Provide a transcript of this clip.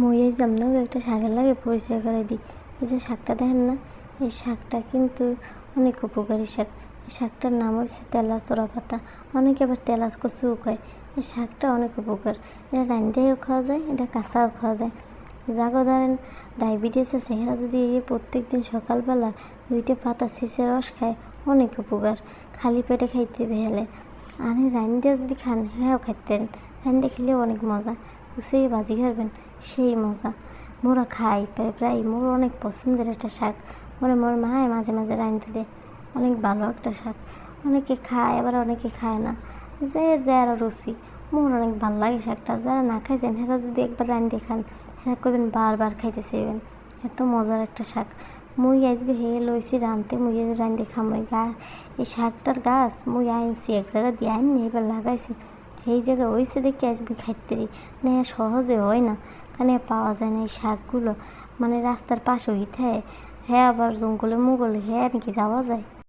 মই এই যে আপনাকে একটা শাকের লাগে পরিচয় করে দিই। এই যে শাকটা দেখেন না, এই শাকটা কিন্তু অনেক উপকারী শাক। এই শাকটার নাম হচ্ছে তেলাচোরা পাতা, অনেকে আবার তেলাচ কচুও কয়। এই শাকটা অনেক উপকার, এটা রান্ধিয়েও খাওয়া যায়, এটা কাঁচাও খাওয়া যায়। যাগো ধরেন ডায়াবেটিস আছে, এরা যদি এই প্রত্যেক দিন সকালবেলা 2টা পাতা ছেঁচে রস খায়, অনেক উপকার। খালি পেটে খাইতে বেহেলে আর রান্ধিয়ে যদি খান হ্যাঁ খাইতে পারেন, রান্ধিয়ে খেলেও অনেক মজা। কুচিয়ে ভাজি খাবেন সেই মজা। মোরা খাই প্রায়, মোর অনেক পছন্দের একটা শাক। মোর মায় মাঝে মাঝে রাঁধতে দেয়, অনেক ভালো একটা শাক। অনেকে খায় আবার অনেকে খায় না, যে যার রুচি। মোর অনেক ভালো লাগে শাকটা। যারা না খাইছেন সেটা যদি একবার রাঁধতে খান, হ্যাঁ করবেন বারবার খাইতে চাইবেন, এত মজার একটা শাক। মুই আজকে হেয়ে লইছি রাঁধতে, মুই রাঁধতে খামই এই শাকটার গাছ মুই আনছি এক জায়গা দিয়ে আনি এবার লাগাইছি, সেই জায়গায় হয়েছে দেখে আজকে খাইতে না সহজে হয় না, কারণ পাওয়া যায় না এই শাকগুলো। মানে রাস্তার পাশে হইতে হ্যাঁ আবার জঙ্গলে মুগলে হ্যাঁ নাকি যাওয়া যায়।